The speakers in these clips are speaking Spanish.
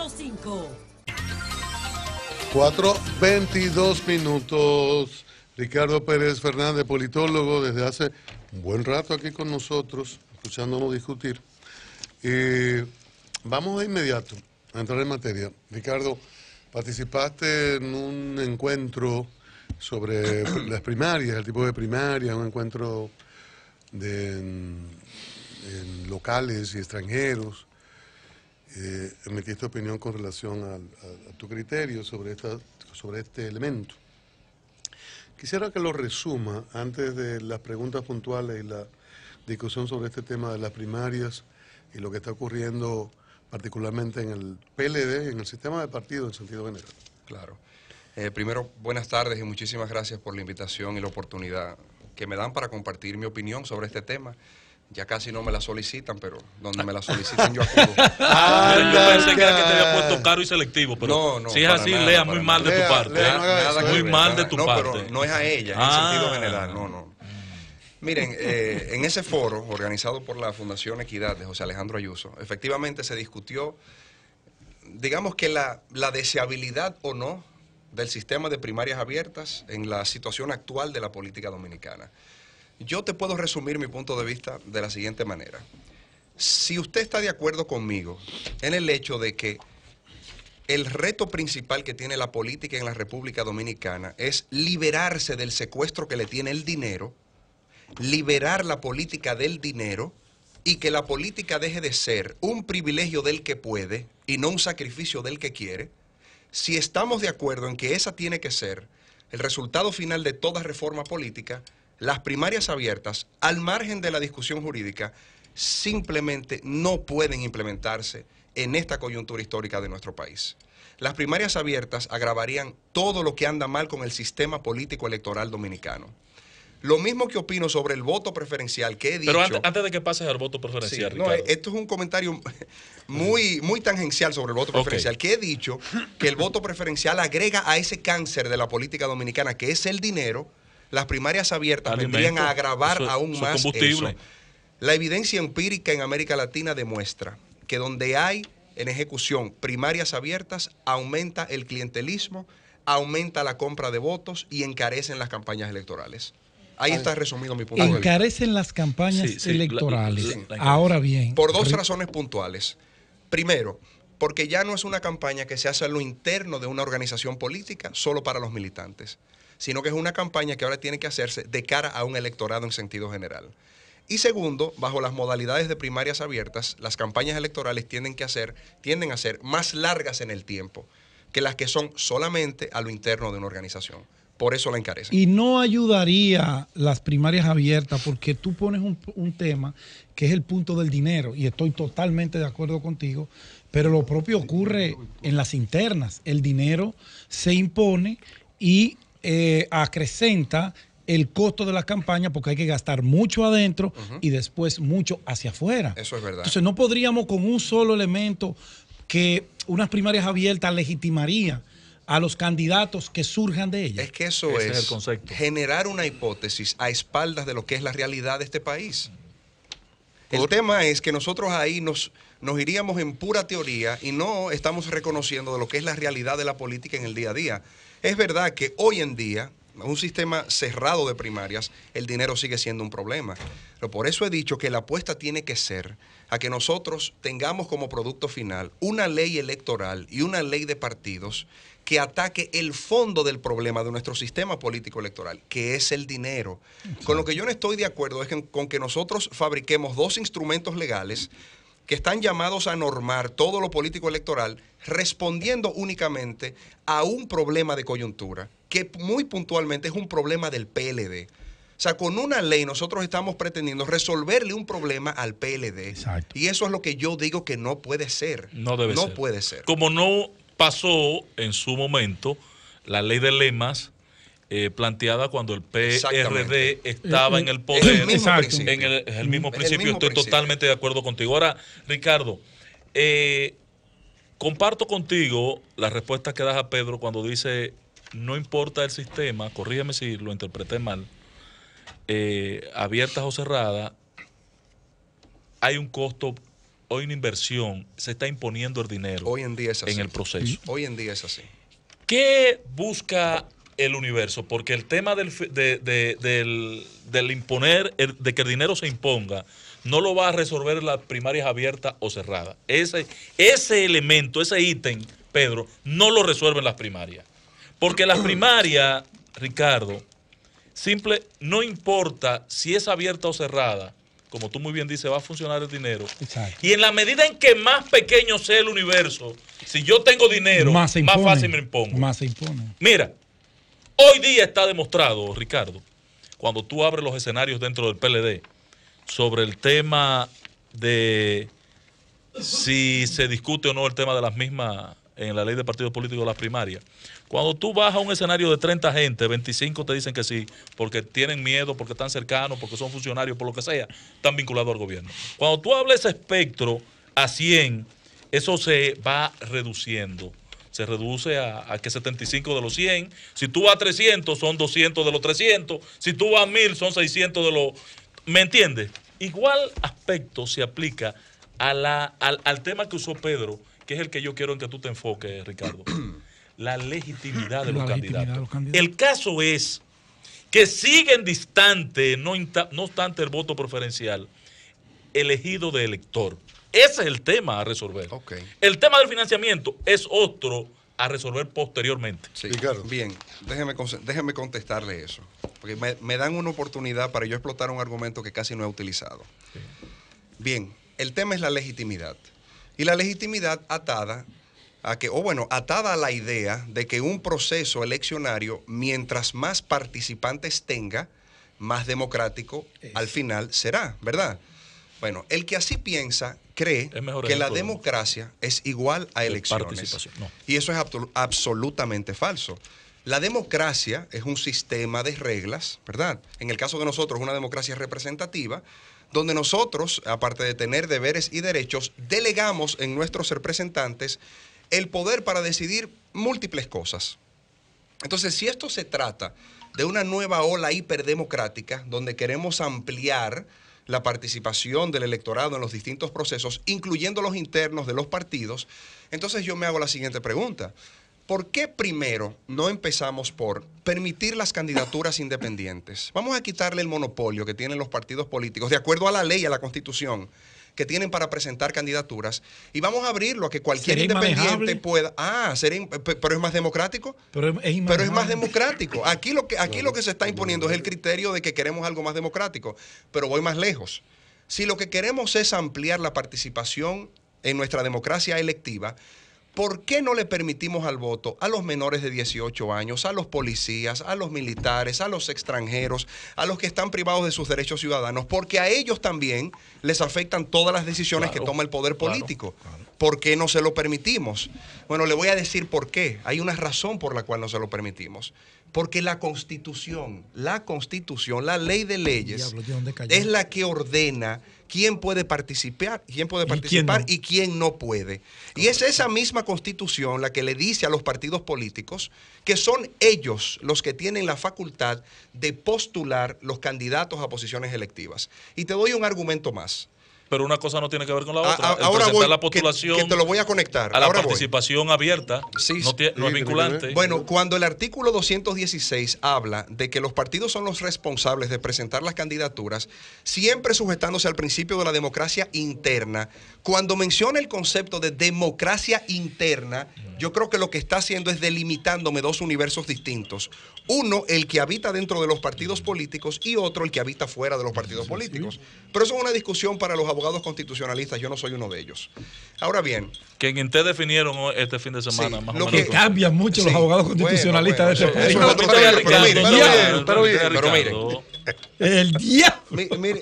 105. 4:22 minutos. Ricardo Pérez Fernández, politólogo, desde hace un buen rato aquí con nosotros, escuchándonos discutir. Vamos de inmediato a entrar en materia. Ricardo, participaste en un encuentro sobre las primarias, el tipo de primarias, un encuentro en locales y extranjeros. Emitiste opinión con relación a tu criterio sobre este elemento. Quisiera que lo resuma antes de las preguntas puntuales y la discusión sobre este tema de las primarias y lo que está ocurriendo particularmente en el PLD, en el sistema de partido en sentido general. Claro. Primero, buenas tardes y muchísimas gracias por la invitación y la oportunidad que me dan para compartir mi opinión sobre este tema. Ya casi no me la solicitan, pero donde me la solicitan yo acudo. Yo pensé que era que te había puesto caro y selectivo, pero no, si es así, nada, lea muy mal de tu parte. Muy mal de tu parte. No, pero no es a ella, en sentido general, no. Miren, en ese foro organizado por la Fundación Equidad de José Alejandro Ayuso, efectivamente se discutió, digamos que la deseabilidad o no del sistema de primarias abiertas en la situación actual de la política dominicana. Yo te puedo resumir mi punto de vista de la siguiente manera. Si usted está de acuerdo conmigo en el hecho de que el reto principal que tiene la política en la República Dominicana es liberarse del secuestro que le tiene el dinero, liberar la política del dinero y que la política deje de ser un privilegio del que puede y no un sacrificio del que quiere, si estamos de acuerdo en que esa tiene que ser el resultado final de toda reforma política, las primarias abiertas, al margen de la discusión jurídica, simplemente no pueden implementarse en esta coyuntura histórica de nuestro país. Las primarias abiertas agravarían todo lo que anda mal con el sistema político electoral dominicano. Lo mismo que opino sobre el voto preferencial que he dicho... Pero antes de que pases al voto preferencial, sí, Ricardo. esto es un comentario muy tangencial sobre el voto preferencial, que he dicho que el voto preferencial agrega a ese cáncer de la política dominicana, que es el dinero. Las primarias abiertas vendrían a agravar aún más eso. La evidencia empírica en América Latina demuestra que donde hay en ejecución primarias abiertas, aumenta el clientelismo, aumenta la compra de votos y encarecen las campañas electorales. Ahí está resumido mi punto de vista. Encarecen las campañas electorales. Ahora bien. Por dos razones puntuales. Primero, porque ya no es una campaña que se hace en lo interno de una organización política solo para los militantes, sino que es una campaña que ahora tiene que hacerse de cara a un electorado en sentido general. Y segundo, bajo las modalidades de primarias abiertas, las campañas electorales tienden a ser más largas en el tiempo que las que son solamente a lo interno de una organización. Por eso la encarecen. Y no ayudaría las primarias abiertas porque tú pones un tema que es el punto del dinero, y estoy totalmente de acuerdo contigo, pero lo propio ocurre en las internas. El dinero se impone y acrecenta el costo de la campaña porque hay que gastar mucho adentro y después mucho hacia afuera. Eso es verdad. Entonces no podríamos con un solo elemento que unas primarias abiertas legitimaría a los candidatos que surjan de ellas. Es que eso Ese es el concepto. generar una hipótesis a espaldas de lo que es la realidad de este país. El tema es que nosotros ahí nos iríamos en pura teoría y no estamos reconociendo de lo que es la realidad de la política en el día a día. Es verdad que hoy en día, un sistema cerrado de primarias, el dinero sigue siendo un problema. Pero por eso he dicho que la apuesta tiene que ser a que nosotros tengamos como producto final una ley electoral y una ley de partidos que ataque el fondo del problema de nuestro sistema político electoral, que es el dinero. Exacto. Con lo que yo no estoy de acuerdo es con que nosotros fabriquemos dos instrumentos legales que están llamados a normar todo lo político electoral, respondiendo únicamente a un problema de coyuntura, que muy puntualmente es un problema del PLD. O sea, con una ley nosotros estamos pretendiendo resolverle un problema al PLD. Exacto. Y eso es lo que yo digo que no puede ser. No debe ser. No puede ser. Como no pasó en su momento la ley de lemas planteada cuando el PRD estaba en el poder. Es el mismo principio. Es el mismo principio. Estoy totalmente de acuerdo contigo. Ahora, Ricardo, comparto contigo la respuesta que das a Pedro cuando dice no importa el sistema, corrígeme si lo interpreté mal, abiertas o cerradas, hay un costo hoy una inversión, se está imponiendo el dinero Hoy en día es así. en el proceso. Hoy en día es así. ¿Qué busca el universo? Porque el tema del imponer, de que el dinero se imponga, no lo va a resolver las primarias abiertas o cerradas. Ese elemento, ese ítem, Pedro, no lo resuelven las primarias. Porque las primarias, Ricardo, no importa si es abierta o cerrada, como tú muy bien dices, va a funcionar el dinero. Exacto. Y en la medida en que más pequeño sea el universo, si yo tengo dinero, más fácil me impongo. Más se impone. Mira, hoy día está demostrado, Ricardo, cuando tú abres los escenarios dentro del PLD, sobre el tema de si se discute o no el tema de las mismas en la ley de partidos políticos de las primarias. Cuando tú vas a un escenario de 30 gente, 25 te dicen que sí, porque tienen miedo, porque están cercanos, porque son funcionarios, por lo que sea, están vinculados al gobierno. Cuando tú hablas ese espectro a 100, eso se va reduciendo. Se reduce a que 75 de los 100. Si tú vas a 300, son 200 de los 300. Si tú vas a 1000, son 600 de los... ¿Me entiendes? Igual aspecto se aplica al tema que usó Pedro, que es el que yo quiero en que tú te enfoques, Ricardo. La legitimidad de los candidatos. El caso es que siguen distante, no obstante el voto preferencial, elegido de elector. Ese es el tema a resolver. Okay. El tema del financiamiento es otro a resolver posteriormente. Sí. Bien, déjeme contestarle eso. Porque me dan una oportunidad para yo explotar un argumento que casi no he utilizado. Sí. Bien, el tema es la legitimidad. Y la legitimidad atada a la idea de que un proceso eleccionario, mientras más participantes tenga, más democrático al final será, ¿verdad? Bueno, el que así piensa cree que la democracia es igual a elecciones. No. Y eso es absolutamente falso. La democracia es un sistema de reglas, ¿verdad? En el caso de nosotros, una democracia representativa, donde nosotros, aparte de tener deberes y derechos, delegamos en nuestros representantes el poder para decidir múltiples cosas. Entonces, si esto se trata de una nueva ola hiperdemocrática, donde queremos ampliar la participación del electorado en los distintos procesos, incluyendo los internos de los partidos, entonces yo me hago la siguiente pregunta. ¿Por qué primero no empezamos por permitir las candidaturas independientes? Vamos a quitarle el monopolio que tienen los partidos políticos, de acuerdo a la ley y a la Constitución, que tienen para presentar candidaturas, y vamos a abrirlo a que cualquier independiente pueda... pero es más democrático. Pero es más democrático. Aquí lo que se está imponiendo es el criterio de que queremos algo más democrático, pero voy más lejos. Si lo que queremos es ampliar la participación en nuestra democracia electiva, ¿por qué no le permitimos al voto a los menores de 18 años, a los policías, a los militares, a los extranjeros, a los que están privados de sus derechos ciudadanos? Porque a ellos también les afectan todas las decisiones que toma el poder político. ¿Por qué no se lo permitimos? Bueno, le voy a decir por qué. Hay una razón por la cual no se lo permitimos. Porque la Constitución, la ley de leyes, es la que ordena quién puede participar y quién no puede. Y es esa misma Constitución la que le dice a los partidos políticos que son ellos los que tienen la facultad de postular los candidatos a posiciones electivas. Y te doy un argumento más. Pero una cosa no tiene que ver con la otra. Ahora voy, la postulación que te lo voy a conectar. A la participación abierta, no es vinculante. Bueno, cuando el artículo 216 habla de que los partidos son los responsables de presentar las candidaturas, siempre sujetándose al principio de la democracia interna, cuando menciona el concepto de democracia interna, yo creo que lo que está haciendo es delimitándome dos universos distintos. Uno, el que habita dentro de los partidos políticos, y otro, el que habita fuera de los partidos políticos. Pero eso es una discusión para los abogados constitucionalistas, yo no soy uno de ellos. Ahora bien... Que en te definieron este fin de semana, más o menos. Que cambian mucho los abogados constitucionalistas de este país. Pero miren. El día.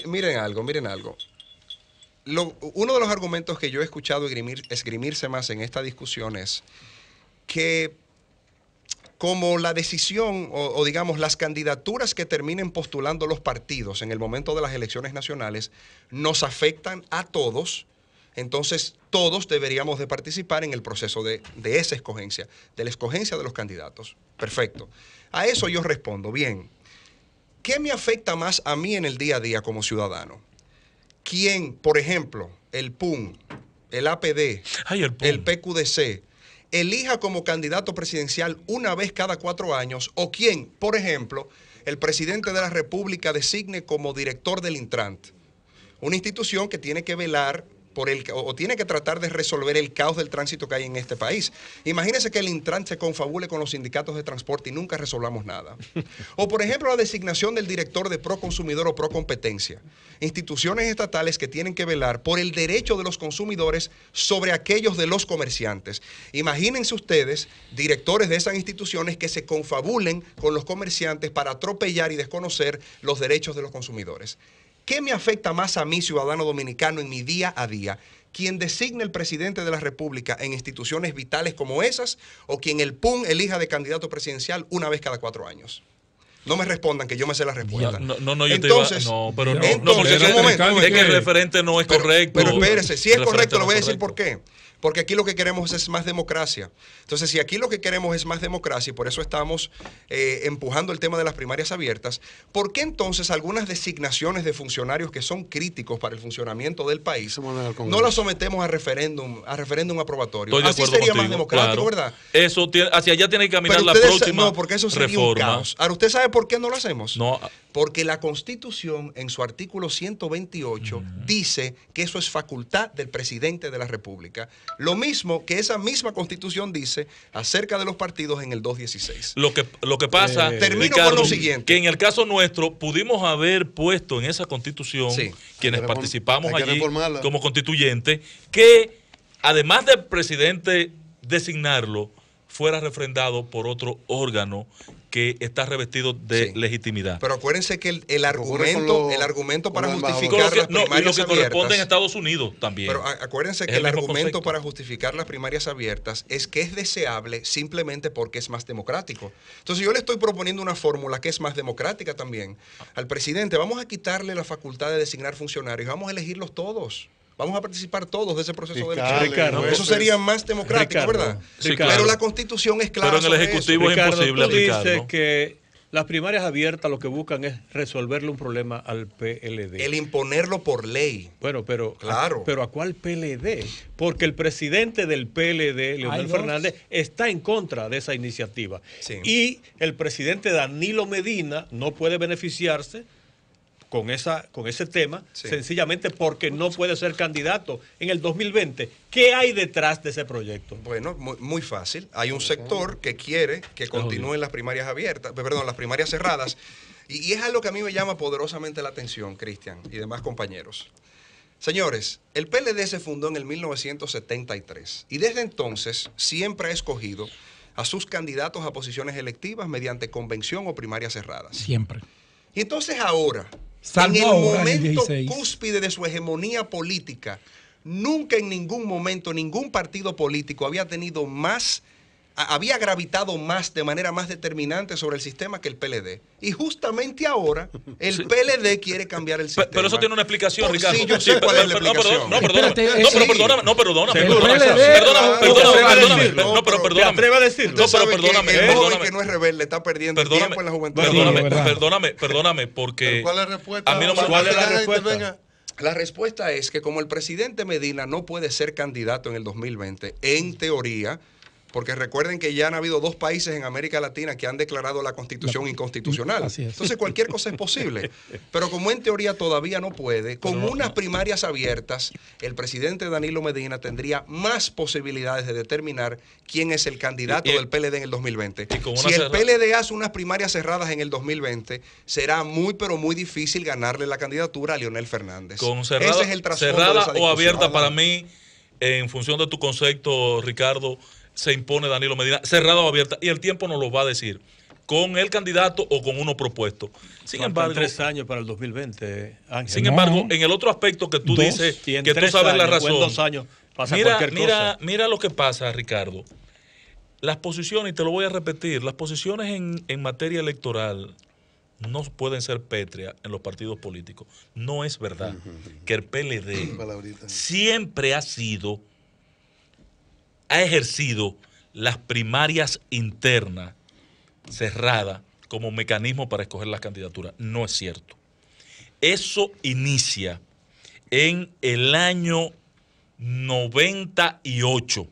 Miren algo. Uno de los argumentos que yo he escuchado esgrimirse más en esta discusión es que como la decisión o digamos las candidaturas que terminen postulando los partidos en el momento de las elecciones nacionales nos afectan a todos, entonces todos deberíamos de participar en el proceso de esa escogencia, de la escogencia de los candidatos. Perfecto. A eso yo respondo, bien, ¿qué me afecta más a mí en el día a día como ciudadano? quien, por ejemplo, el PUN, el APD, el PQDC, elija como candidato presidencial una vez cada 4 años, o quien, por ejemplo, el presidente de la República designe como director del Intrant, una institución que tiene que velar o tiene que tratar de resolver el caos del tránsito que hay en este país. Imagínense que el Intran se confabule con los sindicatos de transporte y nunca resolvamos nada. O, por ejemplo, la designación del director de Proconsumidor o Procompetencia. Instituciones estatales que tienen que velar por el derecho de los consumidores sobre aquellos de los comerciantes. Imagínense ustedes, directores de esas instituciones que se confabulen con los comerciantes para atropellar y desconocer los derechos de los consumidores. ¿Qué me afecta más a mí, ciudadano dominicano, en mi día a día? ¿Quien designe el presidente de la República en instituciones vitales como esas o quien el PUN elija de candidato presidencial una vez cada 4 años? No me respondan, que yo me sé la respuesta. No, yo entonces, te iba, no, pero no, entonces, no, porque un momento, es que el referente no es correcto. Pero espérese, si es correcto, no le voy a es decir correcto. por qué. Porque aquí lo que queremos es más democracia. Entonces, si aquí lo que queremos es más democracia, y por eso estamos empujando el tema de las primarias abiertas, ¿por qué entonces algunas designaciones de funcionarios que son críticos para el funcionamiento del país no las sometemos a referéndum aprobatorio? Estoy de Así acuerdo sería contigo, más democrático, claro. ¿verdad? Eso hacia allá tiene que caminar Pero la ustedes próxima no, porque eso sería un reforma. caos. Ahora, ¿usted sabe por qué no lo hacemos? No. Porque la Constitución, en su artículo 128, dice que eso es facultad del presidente de la República. Lo mismo que esa misma Constitución dice acerca de los partidos en el 216. Lo que pasa, termino Ricardo, con lo siguiente. que en el caso nuestro pudimos haber puesto en esa Constitución, quienes participamos allí como constituyentes, que además del presidente designarlo, fuera refrendado por otro órgano que está revestido de legitimidad. Pero acuérdense que el argumento para justificar las y lo primarias que corresponde abiertas, en Estados Unidos también. Pero acuérdense que Es el el mismo argumento concepto. para justificar las primarias abiertas es que es deseable simplemente porque es más democrático. Entonces yo le estoy proponiendo una fórmula que es más democrática también. Al presidente vamos a quitarle la facultad de designar funcionarios, vamos a elegirlos todos. Vamos a participar todos de ese proceso de elección. Ricardo, Eso sería más democrático, Ricardo, ¿verdad? Sí, Pero claro. la Constitución es clara. Pero en el sobre Ejecutivo eso. es imposible tú dices aplicarlo. que las primarias abiertas lo que buscan es resolverle un problema al PLD. El imponerlo por ley. Bueno, pero, Claro. ¿pero a cuál PLD? Porque el presidente del PLD, Leonel Fernández, está en contra de esa iniciativa. Sí. Y el presidente Danilo Medina no puede beneficiarse con ese tema, Sí. sencillamente porque no puede ser candidato en el 2020. ¿Qué hay detrás de ese proyecto? Bueno, muy fácil. Hay un sector que quiere que continúen las primarias abiertas, perdón, las primarias cerradas. Y es algo que a mí me llama poderosamente la atención, Cristian y demás compañeros. Señores, el PLD se fundó en el 1973 y desde entonces siempre ha escogido a sus candidatos a posiciones electivas mediante convención o primarias cerradas. Siempre. Y entonces ahora, Salvo en el ahora, en el momento 16. cúspide de su hegemonía política, nunca en ningún momento ningún partido político había gravitado más de manera más determinante sobre el sistema que el PLD. Y justamente ahora el PLD quiere cambiar el sistema. Pero eso tiene una explicación, Ricardo. Sí, yo sé cuál es la explicación. No, perdóname. Espérate, No, pero sí. perdóname. No, perdóname. El Perdóname. PLD, Perdóname. no, No, pero te perdóname. ¿Te atreves a decirlo? Usted sabe pero perdóname, que el joven perdóname. que no es rebelde está perdiendo el tiempo en la juventud. Perdóname, porque ¿Cuál es la respuesta? a mí no me ¿Cuál es la Venga, respuesta? venga. La respuesta es que como el presidente Medina no puede ser candidato en el 2020, en teoría, porque recuerden que ya han habido 2 países en América Latina que han declarado la Constitución inconstitucional. Así es. Entonces cualquier cosa es posible. Pero como en teoría todavía no puede, con unas primarias abiertas, el presidente Danilo Medina tendría más posibilidades de determinar quién es el candidato del PLD en el 2020. y con una Si el cerra- PLD hace unas primarias cerradas en el 2020, será muy pero muy difícil ganarle la candidatura a Leonel Fernández. con cerrada, Ese es el trasfondo de cerrada esa o discusión. abierta, para mí, en función de tu concepto, Ricardo, se impone Danilo Medina, cerrada o abierta, y el tiempo nos lo va a decir, con el candidato o con uno propuesto. Sin Faltan embargo, 3 años para el 2020, Ángel. sin No. embargo, en el otro aspecto que tú 2. dices, Y en que tú 3 sabes la años, o en razón. 2 años pasa cualquier cosa. Mira lo que pasa, Ricardo. Las posiciones, y te lo voy a repetir, las posiciones en materia electoral no pueden ser pétreas en los partidos políticos. No es verdad que el PLD Palabrita. siempre ha ejercido las primarias internas cerradas como mecanismo para escoger las candidaturas. No es cierto. Eso inicia en el año 98,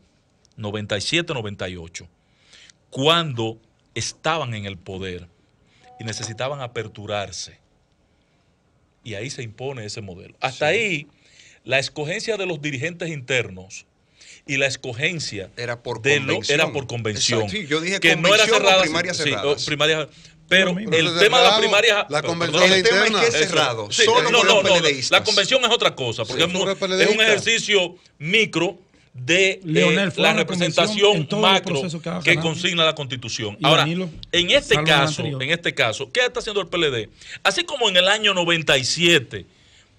97, 98, cuando estaban en el poder y necesitaban aperturarse. Y ahí se impone ese modelo. Hasta ahí, la escogencia de los dirigentes internos y la escogencia era por convención. Sí, yo dije que no era cerrada, primarias cerradas. Sí, primarias, pero el tema de las primarias... La convención el tema es que es interna. cerrado. Sí, solo no, por los PLDistas. la convención es otra cosa, porque Sí, es un ejercicio micro de Leonel, fue la una representación en todo el macro proceso que va que ganando. consigna la Constitución. Y Ahora, Danilo, en este salvo el caso, anterior. ¿qué está haciendo el PLD? Así como en el año 97,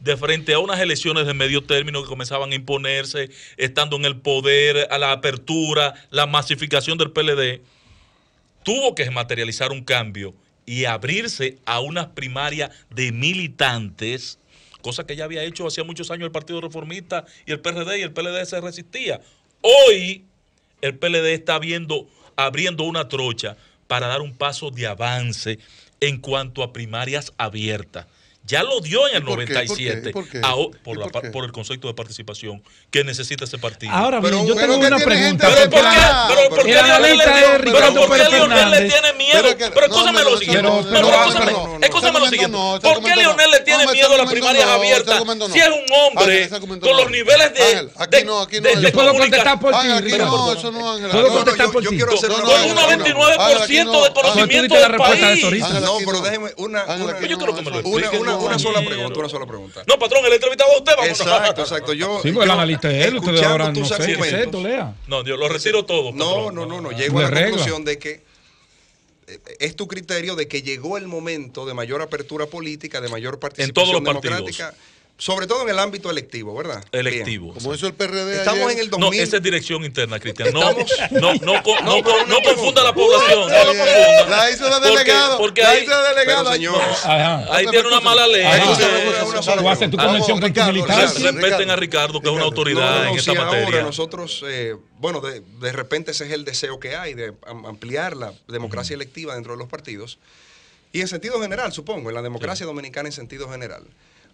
de frente a unas elecciones de medio término que comenzaban a imponerse, estando en el poder, a la apertura, la masificación del PLD, tuvo que materializar un cambio y abrirse a unas primarias de militantes, cosa que ya había hecho hacía muchos años el Partido Reformista y el PRD, y el PLD se resistía. Hoy el PLD está abriendo una trocha para dar un paso de avance en cuanto a primarias abiertas. Ya lo dio en el 97 por el concepto de participación que necesita ese partido. Ahora bien, Pero yo tengo que una tiene pregunta. gente ¿Pero por qué el analista es Ricardo Pérez Leonel le Fernández. tiene miedo? Pero escúchame lo siguiente. Escúchame lo siguiente. ¿Por qué Leonel le tiene miedo a las primarias abiertas si es un hombre con los niveles de... Yo puedo contestar por ti, Ángel, Ricardo. no, eso no, Ángel. Puedo contestar por yo ti. quiero hacer No, una no, Con un Ángel, 99% de conocimiento la del respuesta de país. ahorita. No, pero déjeme Yo quiero que me lo explique. una sola pregunta. No, patrón, el entrevistado a usted, vamos. Exacto. Yo, Sí, porque el analista es él, ustedes ahora no tus sé, argumentos, ¿qué es esto, Lea? No, yo lo retiro todo. No. Llego a De la regla. conclusión de que es tu criterio de que llegó el momento de mayor apertura política, de mayor participación todos los partidos. democrática, sobre todo en el ámbito electivo, ¿verdad? Electivo. Como hizo el PRD Estamos ayer. en el No, 2000. esa es dirección interna, Cristian. No Estamos- confunda la población. No lo confunda. La hizo la delegado. Porque la ahí, hizo la delegado. Pero, señores, Ajá. ahí tiene una mala ley. Ajá. Escúchame, Entonces, una sola Tú haces tu pregunta. conexión con tu Ricardo, militar. respeten a Ricardo, que es una autoridad en si esta ahora materia. nosotros, de repente ese es el deseo que hay de ampliar la democracia electiva dentro de los partidos. Y en sentido general, supongo, en la democracia dominicana en sentido general.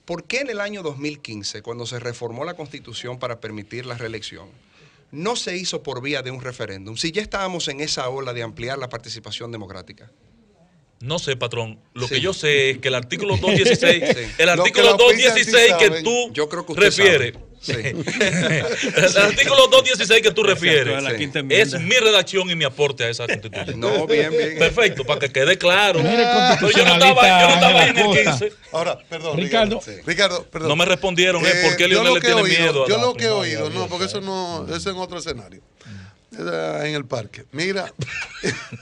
¿Por qué en el año 2015, cuando se reformó la Constitución para permitir la reelección, no se hizo por vía de un referéndum? Si ya estábamos en esa ola de ampliar la participación democrática. No sé, patrón. Lo Sí. que yo sé es que el artículo 216, Sí. el Lo artículo que la oficial 216 sí que saben. tú Yo creo que usted refieres, sabe. Sí. el artículo 216 que tú refieres de la Sí. quinta es enmienda. mi redacción y mi aporte a esa constitución. No, bien. Perfecto, para que quede claro. Mire, Pero yo no constitucionalista estaba ahí en el Ángela 15. Ahora, perdón. Ricardo. Ricardo, perdón. No me respondieron, ¿por qué yo Leonel lo le que he tiene oído- miedo a Yo la lo que he primaria oído, no, abierta? porque eso es en otro escenario. En el parque. Mira,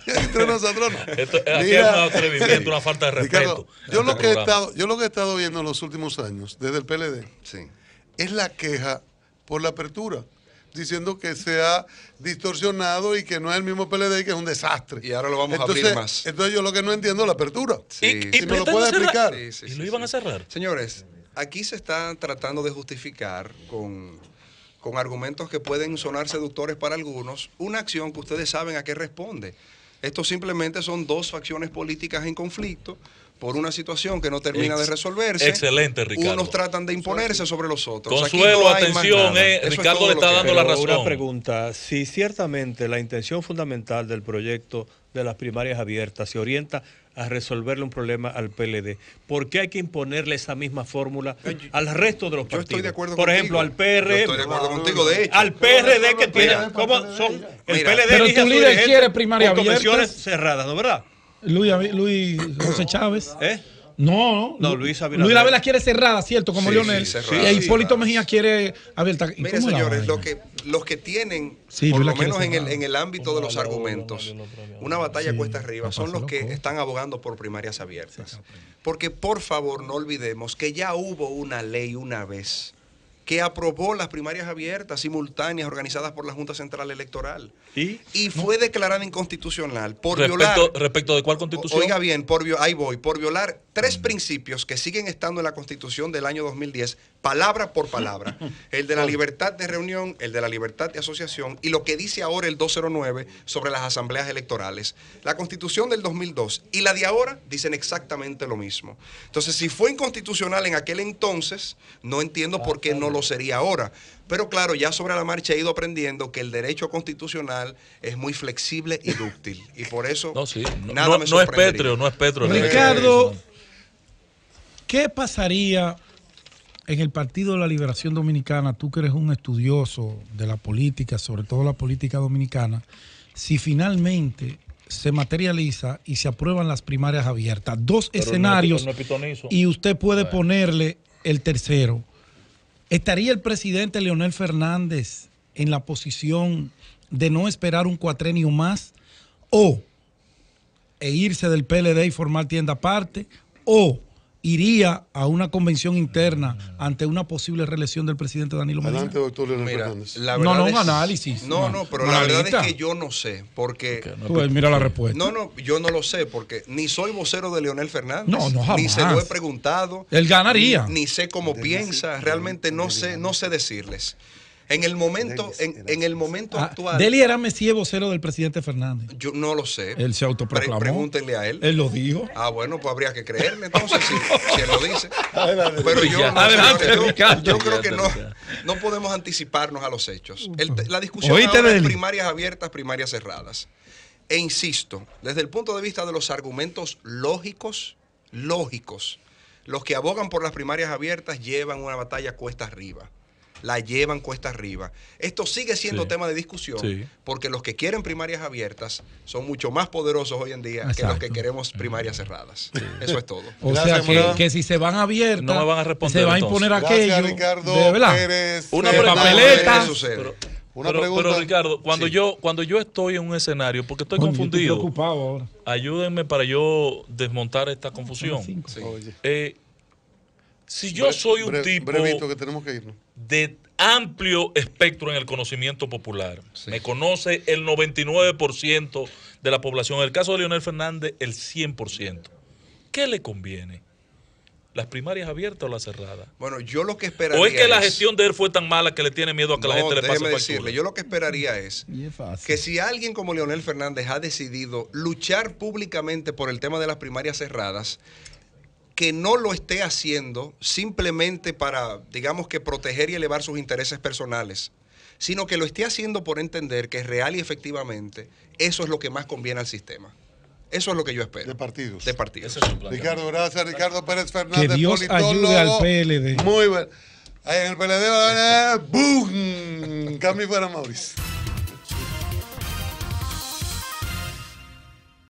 entre nosotros no. Esto, aquí Mira, es un atrevimiento, una falta de respeto. Ricardo, yo en lo este que he programa. estado, yo lo que he estado viendo en los últimos años, desde el PLD, Sí. es la queja por la apertura, diciendo que se ha distorsionado y que no es el mismo PLD y que es un desastre. Y ahora lo vamos a abrir más. Entonces yo lo que no entiendo es la apertura. Sí. Si me lo pretenden puede cerrar. explicar. Y lo iban a cerrar. Señores, aquí se está tratando de justificar con argumentos que pueden sonar seductores para algunos, una acción que ustedes saben a qué responde. Esto simplemente son dos facciones políticas en conflicto por una situación que no termina de resolverse. Excelente, Ricardo. Unos tratan de imponerse sobre los otros. Aquí Consuelo, no hay más atención, nada. Eso es Ricardo todo le lo está que dando hay. la Pero razón. una pregunta, si ciertamente la intención fundamental del proyecto de las primarias abiertas se orienta a resolverle un problema al PLD, ¿por qué hay que imponerle esa misma fórmula al resto de los Yo partidos? estoy de acuerdo Por contigo. ejemplo, al Yo PR, estoy de acuerdo contigo, de hecho. al PRD que tiene, ¿cómo son? El Mira, PLD pero elige tu a su líder dirigente quiere primaria por convenciones abiertas. cerradas, ¿no verdad? Luis José Chávez. ¿Eh? No, No, Luis Abinader. Luis Abinader quiere cerrada, ¿cierto? Como Sí, Leonel. sí, cerrada, y Hipólito cerrada. Mejía quiere abierta. ¿Y Mire, cómo la señores, vaina? los que tienen, Sí, por Luis lo la quiere menos cerrada. en el ámbito de los argumentos, una batalla Sí, cuesta arriba, son los que están abogando por primarias abiertas. Porque, por favor, no olvidemos que ya hubo una ley una vez que aprobó las primarias abiertas, simultáneas, organizadas por la Junta Central Electoral. ¿Y? Fue declarada inconstitucional por violar... Respecto de cuál constitución. Oiga bien, ahí voy, por violar tres principios que siguen estando en la Constitución del año 2010 palabra por palabra. El de la libertad de reunión, el de la libertad de asociación y lo que dice ahora el 209 sobre las asambleas electorales. La Constitución del 2002 y la de ahora dicen exactamente lo mismo. Entonces, si fue inconstitucional en aquel entonces, no entiendo por qué no lo sería ahora. Pero claro, ya sobre la marcha he ido aprendiendo que el derecho constitucional es muy flexible y dúctil. Y por eso nada me sorprendería. No es pétreo. Ricardo, ¿qué pasaría en el Partido de la Liberación Dominicana, tú que eres un estudioso de la política, sobre todo la política dominicana, si finalmente se materializa y se aprueban las primarias abiertas? Dos escenarios y usted puede ponerle el tercero. ¿Estaría el presidente Leonel Fernández en la posición de no esperar un cuatrenio más e irse del PLD y formar tienda aparte, o iría a una convención interna ante una posible reelección del presidente Danilo Medina? Adelante, doctor Leonel Fernández. Un análisis. Pero la verdad es que yo no sé, porque... Pues mira la respuesta. Yo no lo sé, porque ni soy vocero de Leonel Fernández, no, jamás. ni se lo he preguntado. Él ganaría. Ni sé cómo piensa, realmente no sé decirles. En el momento actual... Deli era Mesías vocero del presidente Fernández. Yo no lo sé. Él se autoproclamó. Pregúntenle a él. Él lo dijo. Bueno, pues habría que creerle entonces si él lo dice. Pero yo creo que no podemos anticiparnos a los hechos. La discusión ahora es primarias abiertas, primarias cerradas. E insisto, desde el punto de vista de los argumentos lógicos, los que abogan por las primarias abiertas llevan una batalla cuesta arriba. La llevan cuesta arriba. Esto sigue siendo tema de discusión porque los que quieren primarias abiertas son mucho más poderosos hoy en día que los que queremos primarias cerradas. Eso es todo. O sea que si se van abiertas, no me van a responder, se va a imponer aquello. Gracias, Ricardo Pérez. Una papeleta. Pero Ricardo, cuando yo estoy en un escenario, porque estoy confundido, yo estoy preocupado ahora. Ayúdenme para yo desmontar esta confusión. Si yo soy un tipo brevito, que tenemos que irnos, de amplio espectro en el conocimiento popular, me conoce el 99% de la población, en el caso de Leonel Fernández, el 100%, ¿qué le conviene? ¿Las primarias abiertas o las cerradas? Bueno, yo lo que esperaría ¿O es que la gestión de él fue tan mala que le tiene miedo a que la gente le pase factura? Decirle, yo lo que esperaría es que si alguien como Leonel Fernández ha decidido luchar públicamente por el tema de las primarias cerradas, que no lo esté haciendo simplemente para, digamos que proteger y elevar sus intereses personales, sino que lo esté haciendo por entender que real y efectivamente eso es lo que más conviene al sistema. Eso es lo que yo espero. De partidos. De partidos. Ricardo, gracias. Ricardo Pérez Fernández, que Dios ayude al PLD. Muy bueno. Ahí en el PLD, ¡boom! Cambio para Mauricio.